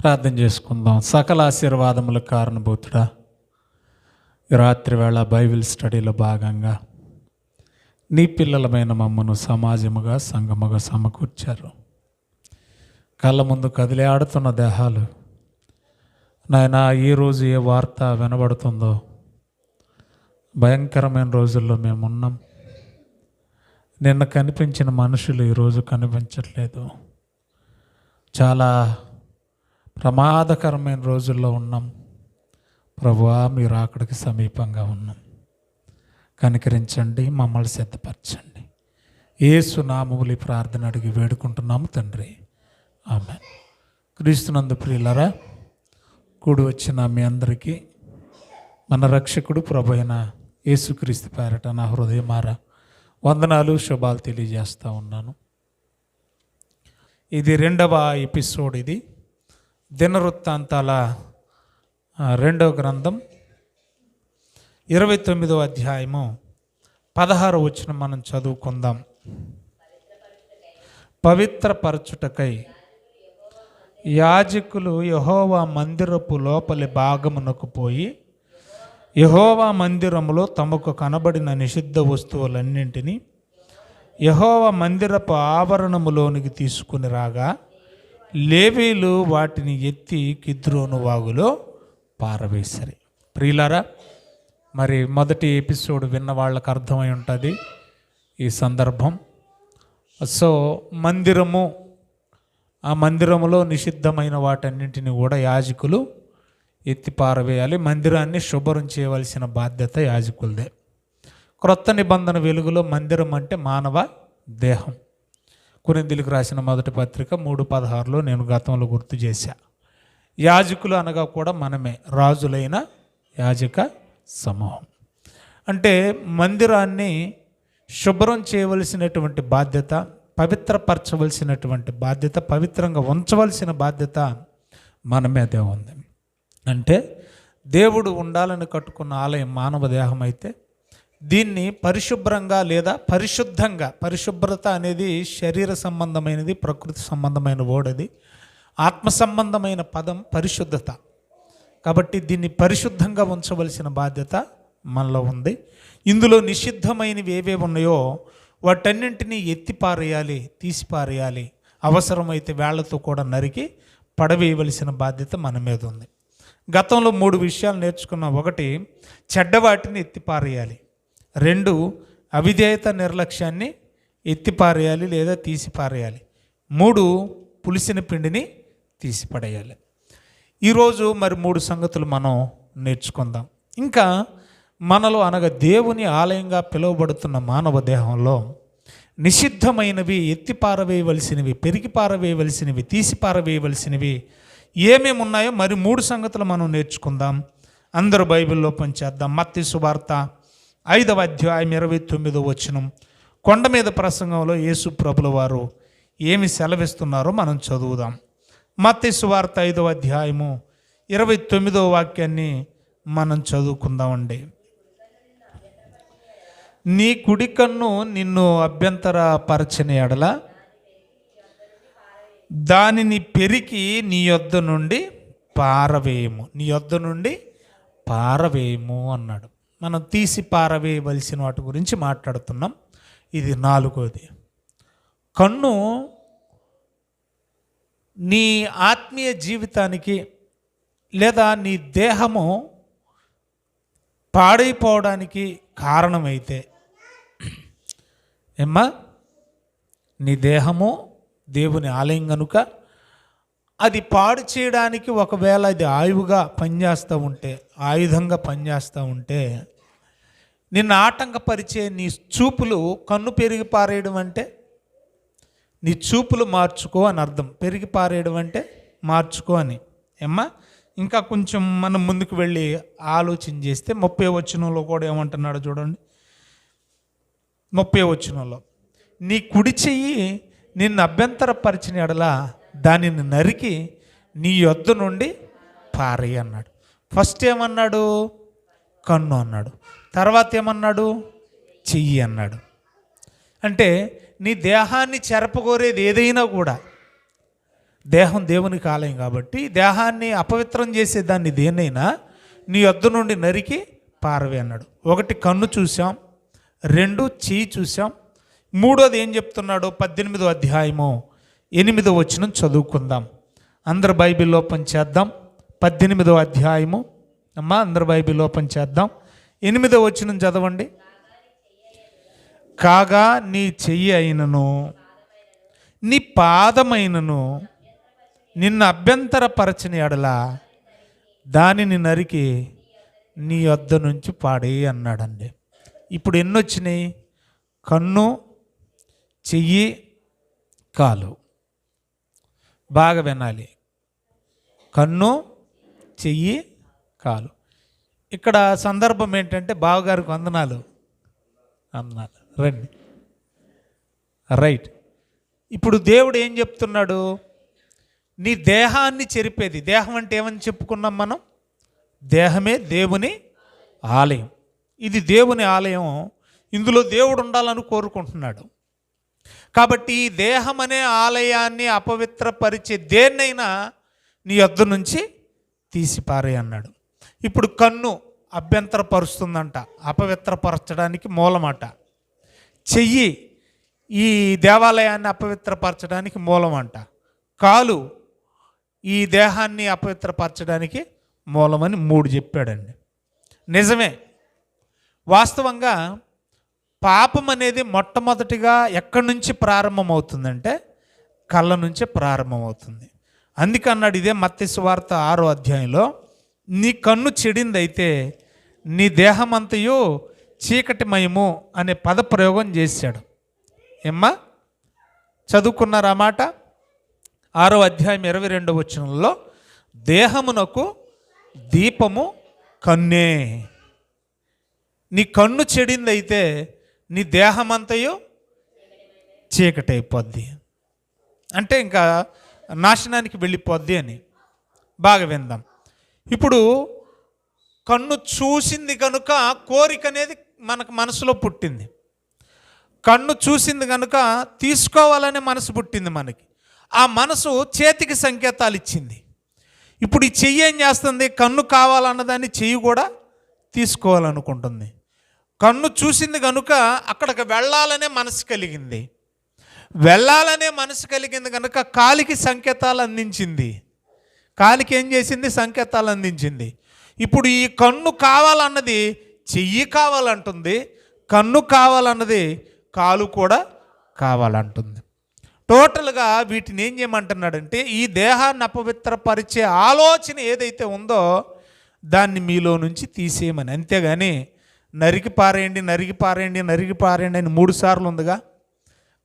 ప్రార్థన చేసుకుందాం. సకల ఆశీర్వాదములకు కారణభూతుడా, ఈ రాత్రి వేళ బైబిల్ స్టడీలో భాగంగా నీ పిల్లలమైన మమ్మను సమాజముగా సంఘముగా సమకూర్చారు. కళ్ళ ముందు కదిలి ఆడుతున్న దేహాలు నాయన, ఈరోజు ఏ వార్త వినబడుతుందో భయంకరమైన రోజుల్లో మేమున్నాం. నిన్న కనిపించిన మనుషులు ఈరోజు కనిపించట్లేదు. చాలా ప్రమాదకరమైన రోజుల్లో ఉన్నాం. ప్రభువా, మీరు అక్కడికి సమీపంగా ఉన్నాం. కనికరించండి, మమ్మల్ని సిద్ధపరచండి. యేసు నామములో ప్రార్థన అడిగి వేడుకుంటున్నాము తండ్రి, ఆమేన్. క్రీస్తునందు ప్రియులారా, కూడి వచ్చిన మీ అందరికీ మన రక్షకుడు ప్రభు అయిన యేసుక్రీస్తు పేరట నా హృదయమార వందనాలు, శుభాలు తెలియజేస్తూ ఉన్నాను. ఇది 2వ ఎపిసోడ్. ఇది దినవృత్తాంతాల 2వ గ్రంథం 29వ అధ్యాయము 16వ వచనం మనం చదువుకుందాం. పవిత్రపరచుటకై యాజకులు యెహోవా మందిరపు లోపలి భాగమునకు పోయి యెహోవా మందిరములో తమకు కనబడిన నిషిద్ధ వస్తువులన్నింటినీ యెహోవా మందిరపు ఆవరణములోనికి తీసుకుని రాగా లేవీలు వాటిని ఎత్తి కిద్రోను వాగులో పారవేశారు. ప్రియులారా, మరి మొదటి ఎపిసోడ్ విన్న వాళ్ళకు అర్థమై ఉంటుంది ఈ సందర్భం. సో మందిరము, ఆ మందిరములో నిషిద్ధమైన వాటన్నింటినీ కూడా యాజకులు ఎత్తి పారవేయాలి. మందిరాన్ని శుభ్రం చేయవలసిన బాధ్యత యాజకులదే. క్రొత్త నిబంధన వెలుగులో మందిరం అంటే మానవ దేహం. కొరింథీయులకు రాసిన మొదటి పత్రిక 3:16లో నేను గతంలో గుర్తు చేశా. యాజకులు అనగా కూడా మనమే, రాజులైన యాజక సమూహం. అంటే మందిరాన్ని శుభ్రం చేయవలసినటువంటి బాధ్యత, పవిత్రపరచవలసినటువంటి బాధ్యత, పవిత్రంగా ఉంచవలసిన బాధ్యత మన మీదే ఉంది. అంటే దేవుడు ఉండాలని కట్టుకున్న ఆలయం మానవ దేహం అయితే దీన్ని పరిశుభ్రంగా లేదా పరిశుద్ధంగా, పరిశుభ్రత అనేది శరీర సంబంధమైనది, ప్రకృతి సంబంధమైన ఓడది. ఆత్మ సంబంధమైన పదం పరిశుద్ధత. కాబట్టి దీన్ని పరిశుద్ధంగా ఉంచవలసిన బాధ్యత మనలో ఉంది. ఇందులో నిషిద్ధమైనవి ఏవేవి ఉన్నాయో వాటన్నింటినీ ఎత్తిపారేయాలి, తీసిపారేయాలి. అవసరమైతే వేళ్లతో కూడా నరికి పడవేయవలసిన బాధ్యత మన మీద ఉంది. గతంలో 3 విషయాలు నేర్చుకున్నాం. 1, చెడ్డవాటిని ఎత్తిపారేయాలి. 2, అవిధేయత నిర్లక్ష్యాన్ని ఎత్తిపారేయాలి లేదా తీసిపారేయాలి. 3, పులిసిన పిండిని తీసిపడేయాలి. ఈరోజు మరి 3 సంగతులు మనం నేర్చుకుందాం. ఇంకా మనలో అనగా దేవుని ఆలయంగా పిలువబడుతున్న మానవ దేహంలో నిషిద్ధమైనవి, ఎత్తిపారవేయవలసినవి, పెరిగి పారవేయవలసినవి, తీసి పారవేయవలసినవి ఏమేమి ఉన్నాయో మరి 3 సంగతులు మనం నేర్చుకుందాం. అందరూ బైబిల్లో పనిచేద్దాం. మత్తయి సువార్త 5వ అధ్యాయం 29వ వచనం. కొండ మీద ప్రసంగంలో యేసు ప్రభుల వారు ఏమి సెలవిస్తున్నారో మనం చదువుదాం. మత్తయి సువార్త 5వ అధ్యాయము 29వ వాక్యాన్ని మనం చదువుకుందామండి. నీ కుడి కన్ను నిన్ను అభ్యంతరపరచని ఎడల దానిని పెరికి నీ యొద్ద నుండి పారవేయము, నీ యొద్ద నుండి పారవేయము అన్నాడు. మనం తీసి పారవేయవలసిన వాటి గురించి మాట్లాడుతున్నాం. ఇది 4వది. కన్ను నీ ఆత్మీయ జీవితానికి లేదా నీ దేహము పాడైపోవడానికి కారణమైతే, ఏమ్మా, నీ దేహము దేవుని ఆలయం కనుక అది పాడు చేయడానికి ఒకవేళ అది ఆయువుగా పనిచేస్తూ ఉంటే, ఆయుధంగా పనిచేస్తూ ఉంటే, నిన్ను ఆటంకపరిచే నీ చూపులు, కన్ను పెరిగి పారేయడం అంటే నీ చూపులు మార్చుకో అని అర్థం. పెరిగి పారేయడం అంటే మార్చుకో అని. ఏమ్మా, ఇంకా కొంచెం మనం ముందుకు వెళ్ళి ఆలోచన చేస్తే 30వ వచనంలో కూడా ఏమంటున్నాడో చూడండి. 30వ వచనంలో, నీ కుడి చెయ్యి నిన్ను అభ్యంతరపరిచిన ఎడల దానిని నరికి నీ యొద్ద నుండి పారేయి అన్నాడు. ఫస్ట్ ఏమన్నాడు? కన్ను అన్నాడు. తర్వాత ఏమన్నాడు? చెయ్యి అన్నాడు. అంటే నీ దేహాన్ని చెరపగోరేది ఏదైనా కూడా దేహం దేవునికి ఆలయం కాబట్టి దేహాన్ని అపవిత్రం చేసే దాన్ని దేన్నైనా నీ యొద్ద నుండి నరికి పారవే అన్నాడు. ఒకటి కన్ను చూసాం, 2 చెయ్యి చూసాం, 3వది ఏం చెప్తున్నాడు? 18వ అధ్యాయము 8వ వచనం చదువుకుందాం. అందరు బైబిల్ ఓపెన్ చేద్దాం. 18వ అధ్యాయము అమ్మా, అందరు బైబిల్ ఓపెన్ చేద్దాం. 8వ వచనం చదవండి. కాగా నీ చెయ్యి అయినను నీ పాదమైనను నిన్ను అభ్యంతరపరచని ఎడల దానిని నరికి నీ వద్ద నుంచి పాడేయి అన్నాడండి. ఇప్పుడు ఎన్ని వచ్చినాయి? కన్ను, చెయ్యి, కాలు. బాగా వినాలి. కన్ను, చెయ్యి, కాలు. ఇక్కడ సందర్భం ఏంటంటే బావగారికి వందనాలు రండి. రైట్. ఇప్పుడు దేవుడు ఏం చెప్తున్నాడు? నీ దేహాన్ని చెరిపేది. దేహం అంటే ఏమని చెప్పుకున్నాం మనం? దేహమే దేవుని ఆలయం. ఇది దేవుని ఆలయం. ఇందులో దేవుడు ఉండాలని కోరుకుంటున్నాడు. కాబట్టి ఈ దేహం అనే ఆలయాన్ని అపవిత్రపరిచే దేన్నైనా నీ యొద్ద నుంచి తీసిపారే అన్నాడు. ఇప్పుడు కన్ను అభ్యంతరపరుస్తుందంట, అపవిత్రపరచడానికి మూలమాట. చెయ్యి ఈ దేవాలయాన్ని అపవిత్రపరచడానికి మూలమంట. కాలు ఈ దేహాన్ని అపవిత్రపరచడానికి మూలమని 3 చెప్పాడండి. నిజమే. వాస్తవంగా పాపం అనేది మొట్టమొదటిగా ఎక్కడి నుంచి ప్రారంభమవుతుందంటే కళ్ళ నుంచి ప్రారంభమవుతుంది. అందుకన్నాడు ఇదే మత్తయి సువార్త 6వ అధ్యాయంలో, నీ కన్ను చెడిందైతే నీ దేహమంతయు చీకటిమయము అనే పదప్రయోగం చేశాడు. ఏమ్మా చదువుకున్నారు ఆ మాట? 6వ అధ్యాయం 22వ వచనంలో దేహమునకు దీపము కన్నే. నీ కన్ను చెడిందైతే నీ దేహమంతయు చీకటైపోద్ది, అంటే ఇంకా నాశనానికి వెళ్ళిపోద్ది అని. బాగా విందాం. ఇప్పుడు కన్ను చూసింది కనుక కోరిక అనేది మనకు మనసులో పుట్టింది. కన్ను చూసింది కనుక తీసుకోవాలనే మనసు పుట్టింది మనకి. ఆ మనసు చేతికి సంకేతాలు ఇచ్చింది. ఇప్పుడు ఈ చెయ్యి ఏం చేస్తుంది? కన్ను కావాలన్నదాన్ని చెయ్యి కూడా తీసుకోవాలనుకుంటుంది. కన్ను చూసింది కనుక అక్కడికి వెళ్ళాలనే మనసు కలిగింది. వెళ్ళాలనే మనసు కలిగింది కనుక కాలికి సంకేతాలు అందించింది. కాలికి ఏం చేసింది? సంకేతాలు అందించింది. ఇప్పుడు ఈ కన్ను కావాలన్నది చెయ్యి కావాలంటుంది, కన్ను కావాలన్నది కాలు కూడా కావాలంటుంది. టోటల్గా వీటిని ఏం చేయమంటున్నాడంటే ఈ దేహాన్ని అపవిత్రపరిచే ఆలోచన ఏదైతే ఉందో దాన్ని మీలో నుంచి తీసేయమని. అంతేగాని నరికి పారేయండి, నరికి పారేయండి, నరికి పారేయండి అని 3 సార్లు ఉందిగా.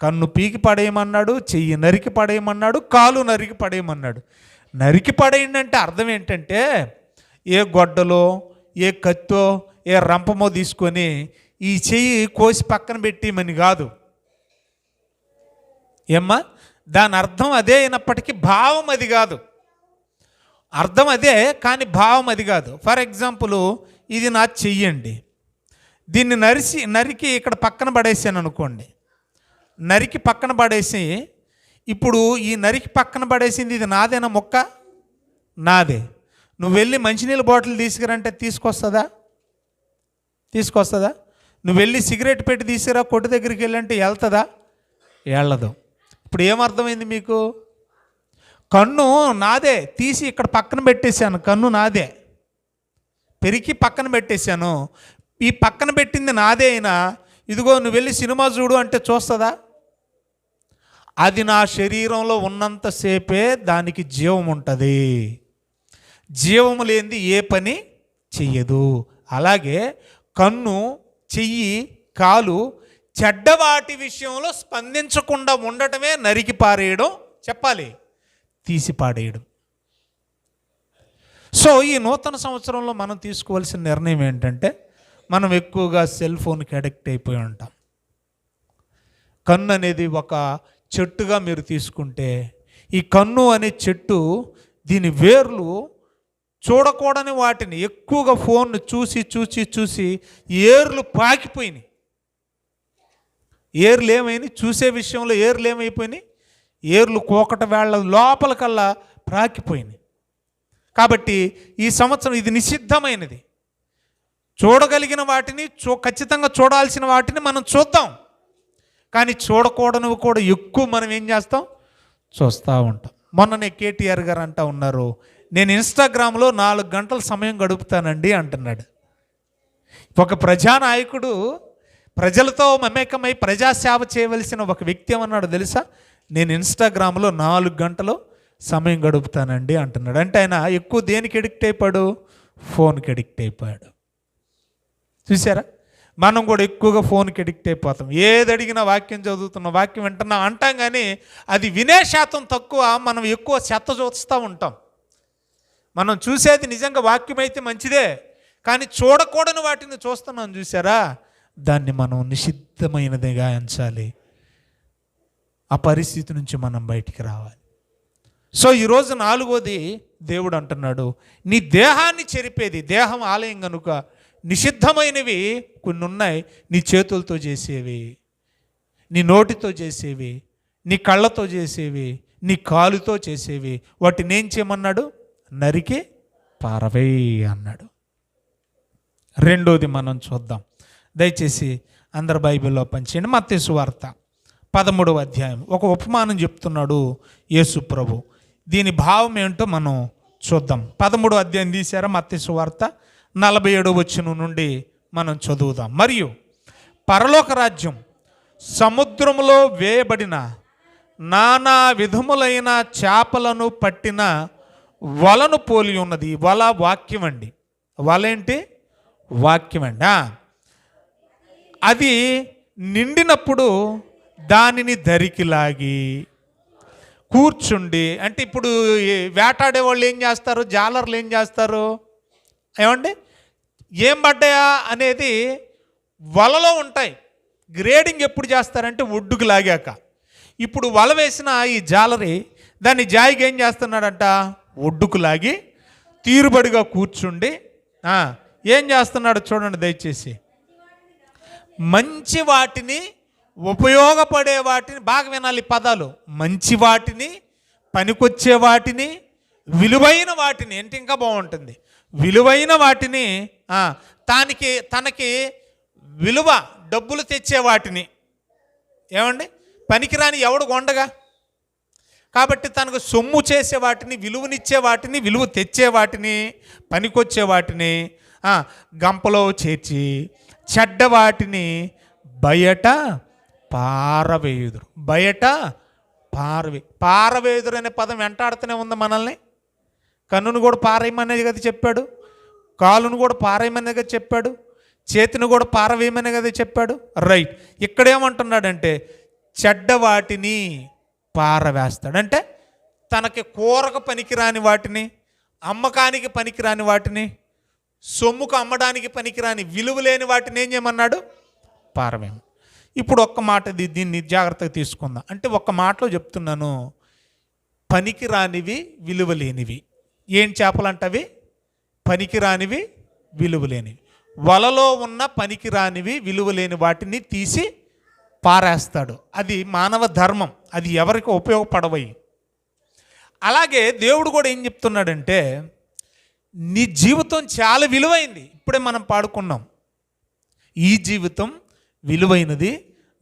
కన్ను పీకి పడేయమన్నాడు, చెయ్యి నరికి పడేయమన్నాడు, కాలు నరికి పడేయమన్నాడు. నరికి పడేయండి అంటే అర్థం ఏంటంటే ఏ గొడ్డలో, ఏ కత్తో, ఏ రంపమో తీసుకొని ఈ చెయ్యి కోసి పక్కన పెట్టేయమని కాదు. ఏమ్మా, దాని అర్థం అదే అయినప్పటికీ భావం అది కాదు. అర్థం అదే కానీ భావం అది కాదు. ఫర్ ఎగ్జాంపుల్, ఇది నా చెయ్యండి, దీన్ని నరికి ఇక్కడ పక్కన పడేసాను అనుకోండి. నరికి పక్కన పడేసి ఇప్పుడు ఈ నరికి పక్కన పడేసింది ఇది నాదేనా మొక్క? నాదే. నువ్వు వెళ్ళి మంచినీళ్ళ బాటిల్ తీసుకురంటే తీసుకొస్తుందా? నువ్వు వెళ్ళి సిగరెట్ పెట్టి తీసుకురా కొట్టు దగ్గరికి వెళ్ళంటే వెళ్తుందా? వెళ్ళదు. ఇప్పుడు ఏమర్థమైంది మీకు? కన్ను నాదే, తీసి ఇక్కడ పక్కన పెట్టేశాను. కన్ను నాదే, పెరికి పక్కన పెట్టేశాను. ఈ పక్కన పెట్టింది నాదే అయినా ఇదిగో నువ్వు వెళ్ళి సినిమా చూడు అంటే చూస్తుందా? అది నా శరీరంలో ఉన్నంతసేపే దానికి జీవం ఉంటుంది. జీవము లేనిది ఏ పని చెయ్యదు. అలాగే కన్ను, చెయ్యి, కాలు చెడ్డవాటి విషయంలో స్పందించకుండా ఉండటమే నరికి పారేయడం, చెప్పాలి తీసి పాడేయడం. సో ఈ నూతన సంవత్సరంలో మనం తీసుకోవాల్సిన నిర్ణయం ఏంటంటే మనం ఎక్కువగా సెల్ ఫోన్కి అడిక్ట్ అయిపోయి ఉంటాం. కన్ను అనేది ఒక చెట్టుగా మీరు తీసుకుంటే ఈ కన్ను అనే చెట్టు దీని వేర్లు చూడకూడని వాటిని ఎక్కువగా ఫోన్ చూసి చూసి చూసి ఏర్లు పాకిపోయినాయి. ఏర్లు ఏమైనాయి? చూసే విషయంలో ఏర్లు ఏమైపోయినాయి? ఏర్లు కోకట వేళ్ల లోపలికల్లా ప్రాకిపోయినాయి. కాబట్టి ఈ సంవత్సరం ఇది నిషిద్ధమైనది. చూడగలిగిన వాటిని ఖచ్చితంగా చూడాల్సిన వాటిని మనం చూద్దాం, కానీ చూడకూడనివి కూడా ఎక్కువ మనం ఏం చేస్తాం, చూస్తూ ఉంటాం. మొన్ననే కేటీఆర్ గారు అంటూ ఉన్నారు, నేను ఇన్స్టాగ్రామ్లో 4 గంటల సమయం గడుపుతానండి అంటున్నాడు. ఒక ప్రజానాయకుడు, ప్రజలతో మమేకమై ప్రజాసేవ చేయవలసిన ఒక వ్యక్తి ఏమన్నాడు తెలుసా? నేను ఇన్స్టాగ్రామ్లో 4 గంటలు సమయం గడుపుతానండి అంటున్నాడు. అంటే ఆయన ఎక్కువ దేనికి ఎడిక్ట్ అయిపోయాడు? ఫోన్కి ఎడిక్ట్ అయిపోయాడు. చూసారా? మనం కూడా ఎక్కువగా ఫోన్కి ఎడిక్ట్ అయిపోతాం. ఏది అడిగినా వాక్యం చదువుతున్నాం, వాక్యం వింటున్నాం అంటాం, కానీ అది వినే శాతం తక్కువ. మనం ఎక్కువ చెత్త చూస్తూ ఉంటాం. మనం చూసేది నిజంగా వాక్యం అయితే మంచిదే, కానీ చూడకూడని వాటిని చూస్తున్నాం. చూసారా? దాన్ని మనం నిషిద్ధమైనదిగా ఎంచాలి. ఆ పరిస్థితి నుంచి మనం బయటికి రావాలి. సో ఈరోజు 4వది దేవుడు అంటున్నాడు, నీ దేహాన్ని చెరిపేది, దేహం ఆలయం కనుక నిషిద్ధమైనవి కొన్ని ఉన్నాయి. నీ చేతులతో చేసేవి, నీ నోటితో చేసేవి, నీ కళ్ళతో చేసేవి, నీ కాలుతో చేసేవి, వాటిని ఏం చేయమన్నాడు? నరికి పారవేయి అన్నాడు. 2వది మనం చూద్దాం. దయచేసి అందరు బైబిల్లో పంచేయండి. మత్తయి సువార్త 13వ అధ్యాయం ఒక ఉపమానం చెప్తున్నాడు యేసు ప్రభు. దీని భావం ఏంటో మనం చూద్దాం. 13వ అధ్యాయం తీశారా? మత్తయి సువార్త 47వ వచనం నుండి మనం చదువుదాం. మరియు పరలోక రాజ్యం సముద్రములో వేయబడిన నానా విధములైన చేపలను పట్టిన వలను పోలి ఉన్నది. వల వాక్యం అండి. వల ఏంటి? వాక్యం అండి. అది నిండినప్పుడు దానిని దరికి లాగి కూర్చుండి, అంటే ఇప్పుడు వేటాడే వాళ్ళు ఏం చేస్తారు? జాలర్లు ఏం చేస్తారు? ఏమండి, ఏం పడ్డాయా అనేది వలలో ఉంటాయి. గ్రేడింగ్ ఎప్పుడు చేస్తారంటే ఒడ్డుకు లాగాక. ఇప్పుడు వల వేసిన ఈ జాలరి దాన్ని జాయిగా ఏం చేస్తున్నాడంట? ఒడ్డుకు లాగి తీరుబడిగా కూర్చుండి ఏం చేస్తున్నాడు చూడండి దయచేసి. మంచి వాటిని, ఉపయోగపడే వాటిని, బాగా వినాలి పదాలు, మంచి వాటిని, పనికొచ్చే వాటిని, విలువైన వాటిని, అంటే ఇంకా బాగుంటుంది, విలువైన వాటిని, తనకి విలువ డబ్బులు తెచ్చే వాటిని, ఏమండి పనికిరాని ఎవడు కొండగా, కాబట్టి తనకు సొమ్ము చేసే వాటిని, విలువనిచ్చే వాటిని, విలువ తెచ్చే వాటిని, పనికొచ్చే వాటిని గంపలో చేర్చి చెడ్డ వాటిని బయట పారవేయుదురు. బయట పారవేయుదురు అనే పదం వెంటాడుతూనే ఉంది మనల్ని. కన్నును కూడా పారేయమనేది కదా చెప్పాడు, కాలును కూడా పారేయమనే కదా చెప్పాడు, చేతిని కూడా పారవేయమనే కదా చెప్పాడు. రైట్, ఇక్కడేమంటున్నాడంటే చెడ్డ వాటిని పారవేస్తాడు. అంటే తనకి కూరకు పనికిరాని వాటిని, అమ్మకానికి పనికిరాని వాటిని, సొమ్ముకు అమ్మడానికి పనికిరాని విలువ లేని వాటిని ఏం చేయమన్నాడు? పారవేయం. ఇప్పుడు ఒక్క మాట, దీన్ని జాగ్రత్తగా తీసుకుందాం. అంటే ఒక్క మాటలో చెప్తున్నాను, పనికిరానివి, విలువ లేనివి. ఏం చేపలంటవి? పనికిరానివి, విలువలేనివి. వలలో ఉన్న పనికిరానివి, విలువలేని వాటిని తీసి పారేస్తాడు. అది మానవ ధర్మం, అది ఎవరికి ఉపయోగపడవయి. అలాగే దేవుడు కూడా ఏం చెప్తున్నాడంటే, నీ జీవితం చాలా విలువైంది. ఇప్పుడే మనం పాడుకున్నాం, ఈ జీవితం విలువైనది,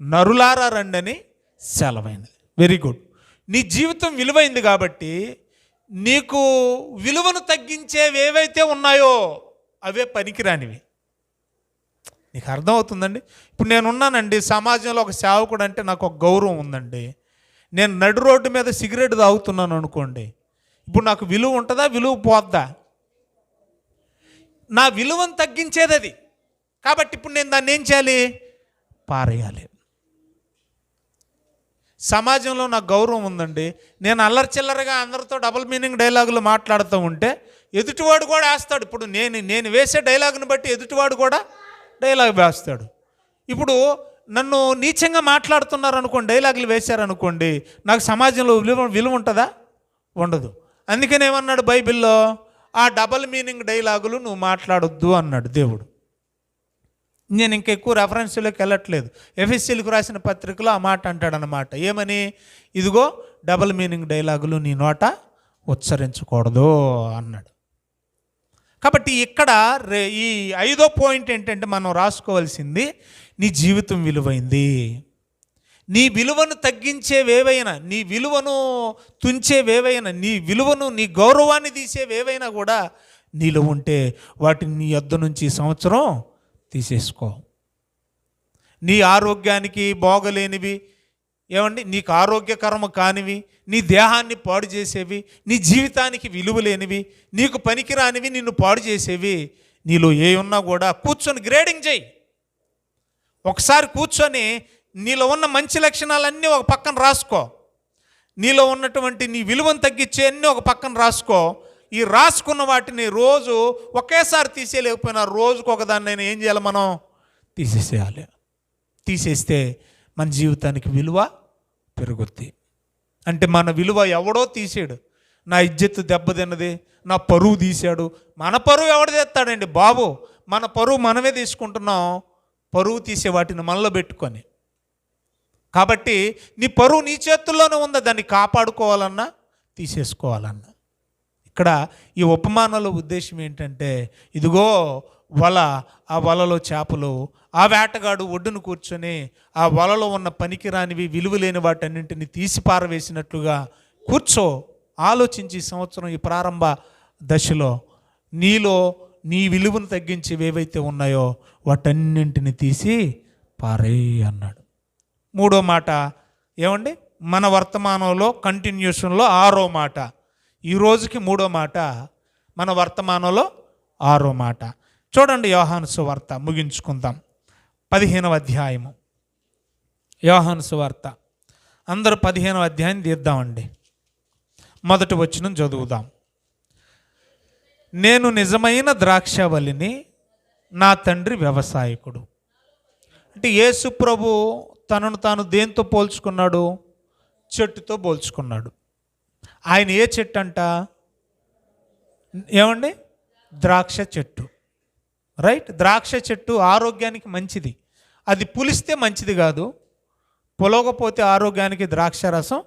నరులారా రండని సెలవైనది. Very good. నీ జీవితం విలువైంది కాబట్టి నీకు విలువను తగ్గించేవి ఏవైతే ఉన్నాయో అవే పనికిరానివి. నీకు అర్థమవుతుందండి? ఇప్పుడు నేనున్నానండి, సమాజంలో ఒక సేవకుడు అంటే నాకు ఒక గౌరవం ఉందండి. నేను నడు రోడ్డు మీద సిగరెట్ తాగుతున్నాను అనుకోండి, ఇప్పుడు నాకు విలువ ఉంటుందా? విలువ పోద్దా? నా విలువను తగ్గించేది అది. కాబట్టి ఇప్పుడు నేను దాన్ని ఏం చేయాలి? పారేయాలి. సమాజంలో నాకు గౌరవం ఉందండి, నేను అల్లరి చిల్లరగా అందరితో డబుల్ మీనింగ్ డైలాగులు మాట్లాడుతూ ఉంటే ఎదుటివాడు కూడా వేస్తాడు. ఇప్పుడు నేను వేసే డైలాగుని బట్టి ఎదుటివాడు కూడా డైలాగ్ వేస్తాడు. ఇప్పుడు నన్ను నీచంగా మాట్లాడుతున్నారు అనుకోండి, డైలాగులు వేశారనుకోండి, నాకు సమాజంలో విలువ ఉంటుందా? ఉండదు. అందుకని ఏమన్నాడు బైబిల్లో? ఆ డబల్ మీనింగ్ డైలాగులు నువ్వు మాట్లాడొద్దు అన్నాడు దేవుడు. నేను ఇంకా ఎక్కువ రెఫరెన్స్లోకి వెళ్ళట్లేదు. ఎఫెసీయులకు రాసిన పత్రికలో ఆ మాట అంటాడనమాట. ఏమని? ఇదిగో డబుల్ మీనింగ్ డైలాగులు నీ నోట ఉచ్చరించకూడదు అన్నాడు. కాబట్టి ఇక్కడ ఈ 5వ పాయింట్ ఏంటంటే మనం రాసుకోవాల్సింది, నీ జీవితం విలువైంది. నీ విలువను తగ్గించేవేవైనా, నీ విలువను తుంచేవేవైనా, నీ విలువను, నీ గౌరవాన్ని తీసేవేవైనా కూడా నీలో ఉంటే వాటిని నీ యొద్ద నుంచి ఈ సంవత్సరం తీసేసుకో. నీ ఆరోగ్యానికి బాగలేనివి, ఏమండి, నీకు ఆరోగ్యకరము కానివి, నీ దేహాన్ని పాడు చేసేవి, నీ జీవితానికి విలువ లేనివి, నీకు పనికిరానివి, నిన్ను పాడు చేసేవి నీలో ఏ ఉన్నా కూడా కూర్చొని గ్రేడింగ్ చేయి. ఒకసారి కూర్చొని నీలో ఉన్న మంచి లక్షణాలన్నీ ఒక పక్కన రాసుకో, నీలో ఉన్నటువంటి నీ విలువను తగ్గించే అన్నీ ఒక పక్కన రాసుకో. ఈ రాసుకున్న వాటిని రోజు ఒకేసారి తీసేయలేకపోయినా రోజుకు ఒకదాన్నైనా ఏం చేయాలి, మనం తీసేసేయాలి. తీసేస్తే మన జీవితానికి విలువ పెరుగుద్ది. అంటే మన విలువ ఎవడో తీసాడు, నా ఇజ్జత్తు దెబ్బతిన్నది, నా పరువు తీశాడు. మన పరువు ఎవడు తెస్తాడండి బాబు? మన పరువు మనమే తీసుకుంటున్నాం, పరువు తీసే వాటిని మనలో పెట్టుకొని. కాబట్టి నీ పరువు నీ చేతుల్లోనే ఉంది, దాన్ని కాపాడుకోవాలన్నా తీసేసుకోవాలన్నా. ఇక్కడ ఈ ఉపమానంలో ఉద్దేశం ఏంటంటే, ఇదిగో వల, ఆ వలలో చేపలు, ఆ వేటగాడు ఒడ్డును కూర్చొని ఆ వలలో ఉన్న పనికిరానివి, విలువలేని వాటన్నింటినీ తీసి పారవేసినట్లుగా కూర్చో. ఆలోచించి సంవత్సరం ఈ ప్రారంభ దశలో నీలో నీ విలువను తగ్గించేవి ఏవైతే ఉన్నాయో వాటన్నింటిని తీసి పారేయి అన్నాడు. 3వ మాట ఏమండి, మన వర్తమానంలో కంటిన్యూషన్లో 6వ మాట. ఈ రోజుకి 3వ మాట, మన వర్తమానంలో 6వ మాట. చూడండి, యోహాను సువార్త ముగించుకుందాం. 15వ అధ్యాయము యోహాను సువార్త. అందరూ 15వ అధ్యాయం తీద్దామండి. మొదటి వచనం చదువుదాం. నేను నిజమైన ద్రాక్షవల్లిని, నా తండ్రి వ్యవసాయకుడు. అంటే యేసు ప్రభు తనను తాను దేంతో పోల్చుకున్నాడు? చెట్టుతో పోల్చుకున్నాడు. ఆయన ఏ చెట్టు అంట? ఏమండి, ద్రాక్ష చెట్టు. రైట్. ద్రాక్ష చెట్టు ఆరోగ్యానికి మంచిది. అది పులిస్తే మంచిది కాదు, పులవకపోతే ఆరోగ్యానికి ద్రాక్ష రసం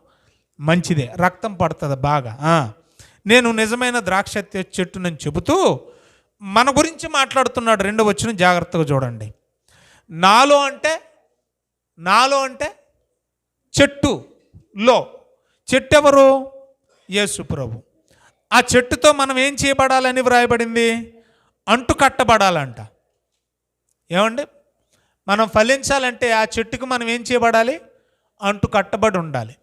మంచిదే, రక్తం పడుతుంది బాగా. నేను నిజమైన ద్రాక్ష చెట్టునని చెబుతూ మన గురించి మాట్లాడుతున్నాడు. 2వ వచనం జాగ్రత్తగా చూడండి. నాలో అంటే చెట్టులో, చెట్టు ఎవరు? యేసు ప్రభు. ఆ చెట్టుతో మనం ఏం చేయబడాలని వ్రాయబడింది? అంటు కట్టబడాలంట. ఏమండి, మనం ఫలించాలంటే ఆ చెట్టుకు మనం ఏం చేయబడాలి? అంటు కట్టబడి ఉండాలి.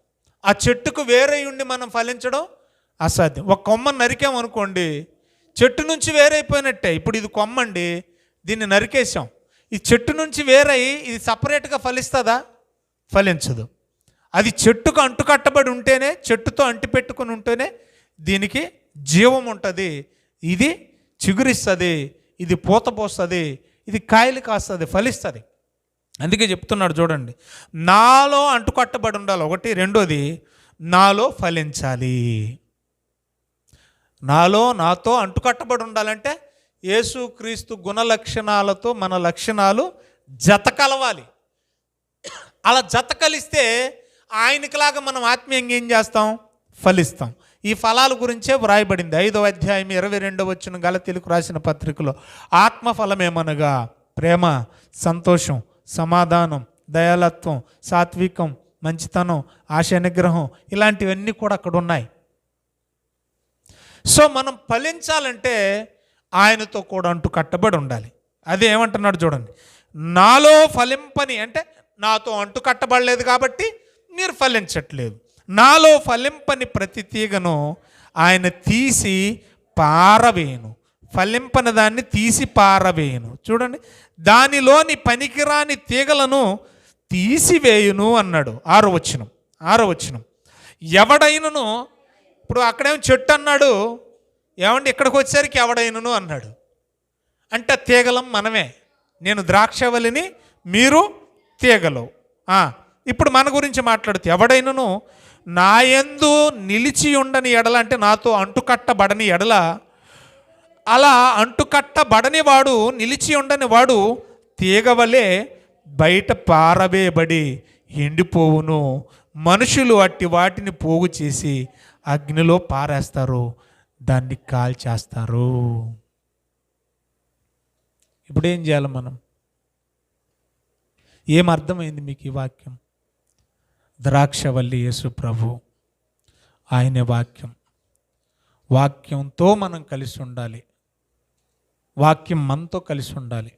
ఆ చెట్టుకు వేరే ఉండి మనం ఫలించడం అసాధ్యం. ఒక కొమ్మను నరికామనుకోండి, చెట్టు నుంచి వేరైపోయినట్టే. ఇప్పుడు ఇది కొమ్మండి, దీన్ని నరికేసాం. ఈ చెట్టు నుంచి వేరై ఇది సపరేట్గా ఫలిస్తుందా? ఫలించదు. అది చెట్టుకు అంటు కట్టబడి ఉంటేనే, చెట్టుతో అంటిపెట్టుకుని ఉంటేనే దీనికి జీవం ఉంటుంది. ఇది చిగురిస్తుంది, ఇది పూత పోస్తుంది, ఇది కాయలు కాస్తుంది, ఫలిస్తుంది. అందుకే చెప్తున్నాడు చూడండి, నాలో అంటుకట్టబడి ఉండాలి ఒకటి. 2వది, నాలో ఫలించాలి. నాతో అంటుకట్టబడి ఉండాలంటే యేసుక్రీస్తు గుణ లక్షణాలతో మన లక్షణాలు జత కలవాలి. అలా జత కలిస్తే ఆయనకిలాగా మనం ఆత్మీయంగా ఏం చేస్తాం? ఫలిస్తాం. ఈ ఫలాల గురించే వ్రాయబడింది 5వ అధ్యాయం 22వ వచనం గలతీయులకు రాసిన పత్రికలో. ఆత్మఫలమేమనగా ప్రేమ, సంతోషం, సమాధానం, దయాలత్వం, సాత్వికం, మంచితనం, ఆశ నిగ్రహం, ఇలాంటివన్నీ కూడా అక్కడ ఉన్నాయి. సో మనం ఫలించాలంటే ఆయనతో కూడా అంటూ కట్టబడి ఉండాలి. అదే ఏమంటున్నాడు చూడండి, నాలో ఫలింపని, అంటే నాతో అంటు కట్టబడలేదు కాబట్టి మీరు ఫలించట్లేదు. నాలో ఫలింపని ప్రతి తీగను ఆయన తీసి పారవేయను. ఫలింపని దాన్ని తీసి పారవేయను. చూడండి, దానిలోని పనికిరాని తీగలను తీసివేయును అన్నాడు. 6వ వచనం. ఎవడైనను, ఇప్పుడు అక్కడేమో చెట్టు అన్నాడు, ఏమండి ఇక్కడికి వచ్చేసరికి ఎవడైనను అన్నాడు. అంటే తీగలం మనమే. నేను ద్రాక్షవల్లిని, మీరు తీగలు. ఇప్పుడు మన గురించి మాట్లాడుతూ, ఎవడైనను నా యందు నిలిచి ఉండని ఎడల, అంటే నాతో అంటుకట్టబడని ఎడల, అలా అంటుకట్టబడని వాడు, నిలిచి ఉండని వాడు తీగవలే బయట పారవేయబడి ఎండిపోవును, మనుషులు అట్టి వాటిని పోగు చేసి అగ్నిలో పారేస్తారు, దాన్ని కాల్చేస్తారు. ఇప్పుడు ఏం చేయాలి మనం? ఏమర్థమైంది మీకు ఈ వాక్యం? ద్రాక్షవల్లి యేసు ప్రభు, ఆయనే వాక్యం. వాక్యంతో మనం కలిసి ఉండాలి, వాక్యం మనతో కలిసి ఉండాలి.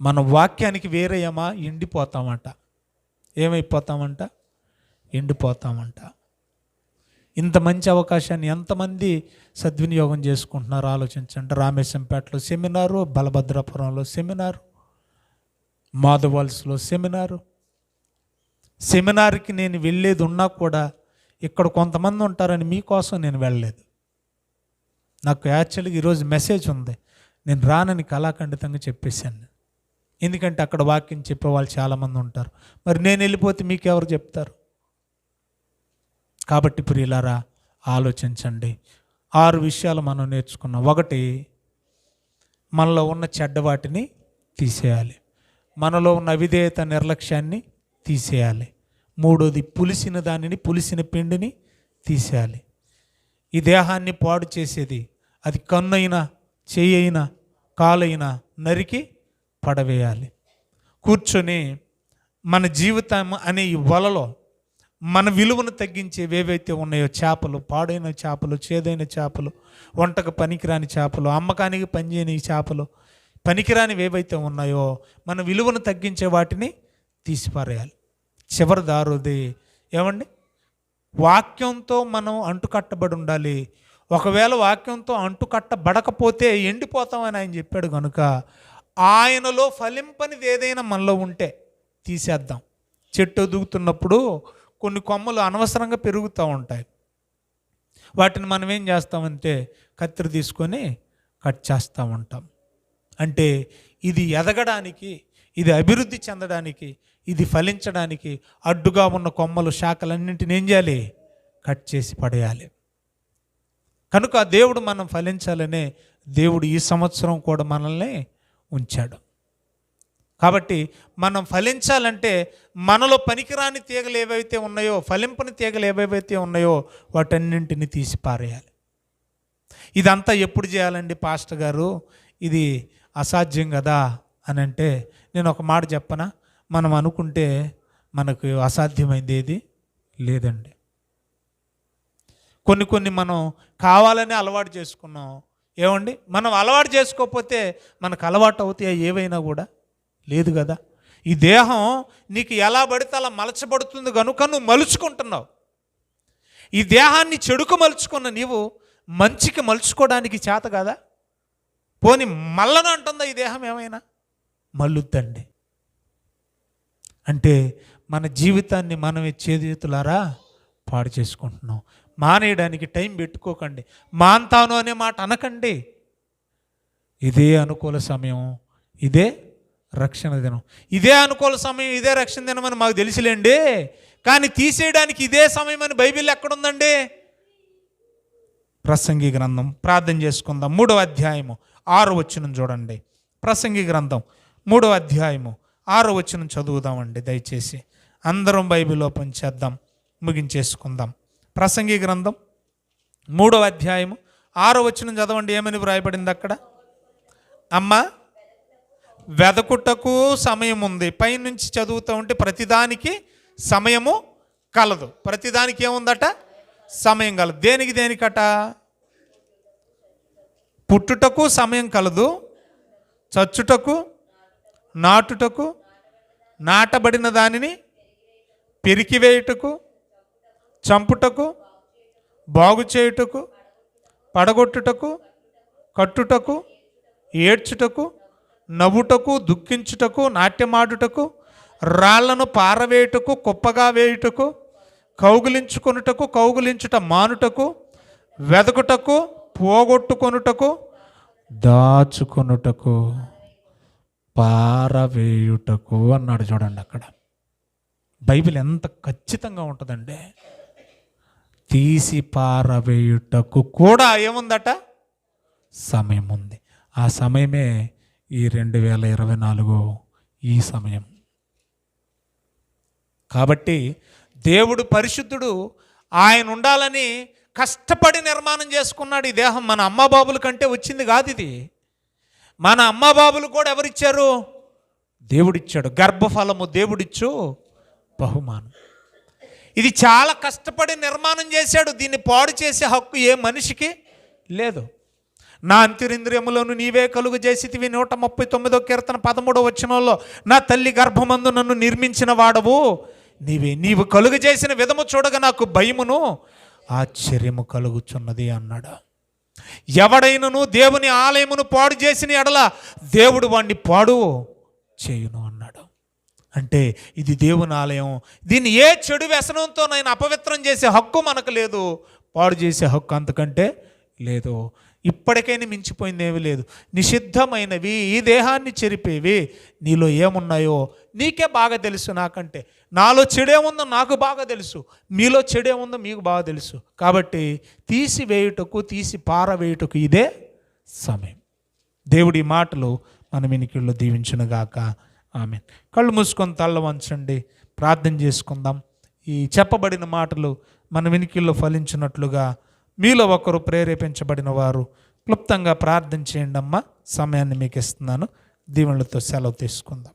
మన వాక్యానికి వేరేయమా ఎండిపోతామంట. ఏమైపోతామంట? ఎండిపోతామంట. ఇంత మంచి అవకాశాన్ని ఎంతమంది సద్వినియోగం చేసుకుంటున్నారో ఆలోచించండి. రామేశంపేటలో సెమినారు, బలభద్రాపురంలో సెమినారు, మాధవల్స్లో సెమినారు. సెమినార్కి నేను వెళ్ళేది ఉన్నా కూడా ఇక్కడ కొంతమంది ఉంటారని మీకోసం నేను వెళ్ళలేదు. నాకు యాక్చువల్గా ఈరోజు మెసేజ్ ఉంది, నేను రానని కళాఖండితంగా చెప్పేశాను. ఎందుకంటే అక్కడ వాక్యం చెప్పేవాళ్ళు చాలామంది ఉంటారు. మరి నేను వెళ్ళిపోతే మీకెవరు చెప్తారు? కాబట్టి ప్రియులారా, ఆలోచించండి. 6 విషయాలు మనం నేర్చుకున్నాం. 1, మనలో ఉన్న చెడ్డ వాటిని తీసేయాలి. మనలో ఉన్న అవిధేయత, నిర్లక్ష్యాన్ని తీసేయాలి. 3, పులిసిన దానిని, పులిసిన పిండిని తీసేయాలి. ఈ దేహాన్ని పాడు చేసేది అది కన్నైనా, చెయ్యి అయినా, కాలైనా నరికి పడవేయాలి. కూర్చొని మన జీవితం అనే ఈ వలలో మన విలువను తగ్గించేవి ఏవైతే ఉన్నాయో, చేపలు, పాడైన చేపలు, చేదైన చేపలు, వంటకు పనికిరాని చేపలు, అమ్మకానికి పనిచేయని చేపలు, పనికిరానివి ఏవైతే ఉన్నాయో మన విలువను తగ్గించే వాటిని తీసిపారేయాలి. చివరి దారుది ఏమండి? వాక్యంతో మనం అంటుకట్టబడి ఉండాలి. ఒకవేళ వాక్యంతో అంటుకట్టబడకపోతే ఎండిపోతామని ఆయన చెప్పాడు కనుక ఆయనలో ఫలింపనిది ఏదైనా మనలో ఉంటే తీసేద్దాం. చెట్టు ఎదుగుతున్నప్పుడు కొన్ని కొమ్మలు అనవసరంగా పెరుగుతూ ఉంటాయి. వాటిని మనం ఏం చేస్తామంటే కత్తిరి తీసుకొని కట్ చేస్తూ ఉంటాం. అంటే ఇది ఎదగడానికి, ఇది అభివృద్ధి చెందడానికి, ఇది ఫలించడానికి అడ్డుగా ఉన్న కొమ్మలు, శాఖలన్నింటిని ఏం చేయాలి? కట్ చేసి పడేయాలి. కనుక దేవుడు మనం ఫలించాలనే దేవుడు ఈ సంవత్సరం కూడా మనల్ని ఉంచాడు. కాబట్టి మనం ఫలించాలంటే మనలో పనికిరాని తీగలు ఏవైతే ఉన్నాయో, ఫలింపని తీగలు ఏవైతే ఉన్నాయో వాటన్నింటిని తీసి పారేయాలి. ఇదంతా ఎప్పుడు చేయాలండి పాస్టర్ గారు? ఇది అసాధ్యం కదా అని అంటే నేను ఒక మాట చెప్పనా? మనం అనుకుంటే మనకు అసాధ్యమైంది ఏది లేదండి. కొన్ని మనం కావాలని అలవాటు చేసుకున్నాం. ఏమండి, మనం అలవాటు చేసుకోకపోతే మనకు అలవాటు అవుతాయి ఏవైనా కూడా? లేదు కదా. ఈ దేహం నీకు ఎలా పడితే అలా మలచబడుతుంది కనుక నువ్వు మలుచుకుంటున్నావు. ఈ దేహాన్ని చెడుకు మలుచుకున్న నీవు మంచికి మలుచుకోవడానికి చేత కదా? పోని మళ్ళను అంటుందా ఈ దేహం? ఏమైనా మల్లుద్దండి. అంటే మన జీవితాన్ని మనమే చేతులారా పాడు చేసుకుంటున్నాం. మానేయడానికి టైం పెట్టుకోకండి. మాంతాను అనే మాట అనకండి. ఇదే అనుకూల సమయం, ఇదే రక్షణ దినం. ఇదే అనుకూల సమయం, ఇదే రక్షణ దినం అని మాకు తెలిసిలేండి. కానీ తీసేయడానికి ఇదే సమయం అని బైబిల్ ఎక్కడుందండి? ప్రసంగి గ్రంథం ప్రార్థన చేసుకుందాం. 3వ అధ్యాయము 6వ వచనం చూడండి. ప్రసంగి గ్రంథం 3వ అధ్యాయము 6వ వచనం చదువుదామండి దయచేసి. అందరం బైబిల్ ఓపెన్ చేద్దాం, ముగించేసుకుందాం. ప్రసంగి గ్రంథం 3వ అధ్యాయము 6వ వచనం చదవండి. ఏమని వ్రాయబడింది అక్కడ? అమ్మ, వెదకుటకు సమయం ఉంది. పైనుంచి చదువుతూ ఉంటే ప్రతిదానికి సమయము కలదు. ప్రతిదానికి ఏముందట? సమయం కలదు. దేనికట? పుట్టుటకు సమయం కలదు, చచ్చుటకు, నాటుటకు, నాటబడిన దానిని పెరికివేయుటకు, చంపుటకు, బాగు చేయుటకు, పడగొట్టుటకు, కట్టుటకు, ఏడ్చుటకు, నవ్వుటకు, దుఃఖించుటకు, నాట్యమాడుటకు, రాళ్లను పారవేయుటకు, కుప్పగా వేయుటకు, కౌగులించుకొనుటకు, కౌగులించుట మానుటకు, వెదకుటకు, పోగొట్టుకొనుటకు, దాచుకొనుటకు, పారవేయుటకు అన్నాడు. చూడండి అక్కడ బైబిల్ ఎంత ఖచ్చితంగా ఉంటుందండి. తీసి పారవేయుటకు కూడా ఏముందట? సమయం ఉంది. ఆ సమయమే ఈ 2024 ఈ సమయం. కాబట్టి దేవుడు పరిశుద్ధుడు, ఆయన ఉండాలని కష్టపడి నిర్మాణం చేసుకున్నాడు ఈ దేహం. మన అమ్మ బాబుల కంటే వచ్చింది కాదు ఇది. మన అమ్మ బాబులు కూడా ఎవరిచ్చారు? దేవుడిచ్చాడు. గర్భఫలము దేవుడిచ్చు బహుమానం. ఇది చాలా కష్టపడి నిర్మాణం చేశాడు. దీన్ని పాడు చేసే హక్కు ఏ మనిషికి లేదు. నా అంతరింద్రియములను నీవే కలుగు చేసితివి. 139 కీర్తన 13వ వచనంలో, నా తల్లి గర్భమందు నన్ను నిర్మించిన వాడవు నీవే, నీవు కలుగు చేసిన విధము చూడగా నాకు భయమును ఆశ్చర్యము కలుగుచున్నది అన్నాడు. ఎవడైనను దేవుని ఆలయమును పాడు చేసిన ఎడల దేవుడు వాణ్ణి పాడు చేయును అన్నాడు. అంటే ఇది దేవుని ఆలయం. దీన్ని ఏ చెడు వ్యసనంతోనైనా అపవిత్రం చేసే హక్కు మనకు లేదు, పాడు చేసే హక్కు అంతకంటే లేదు. ఇప్పటికైనా మించిపోయింది ఏమీ లేదు. నిషిద్ధమైనవి, ఈ దేహాన్ని చెరిపేవి నీలో ఏమున్నాయో నీకే బాగా తెలుసు. నాకంటే నాలో చెడేముందో నాకు బాగా తెలుసు, మీలో చెడేముందో మీకు బాగా తెలుసు. కాబట్టి తీసివేయుటకు, తీసి పారవేయుటకు ఇదే సమయం. దేవుడి మాటలు మన వినికిడిలో దీవించునుగాక. ఆమేన్. కళ్ళు మూసుకొని తల్ల వంచండి, ప్రార్థన చేసుకుందాం. ఈ చెప్పబడిన మాటలు మన వినికిడిలో ఫలించినట్లుగా మీలో ఒకరు ప్రేరేపించబడిన వారు క్లుప్తంగా ప్రార్థన చేయండి అమ్మా. సమయాన్ని మీకు ఇస్తున్నాను. దీవెనలతో సెలవు తీసుకుందాం.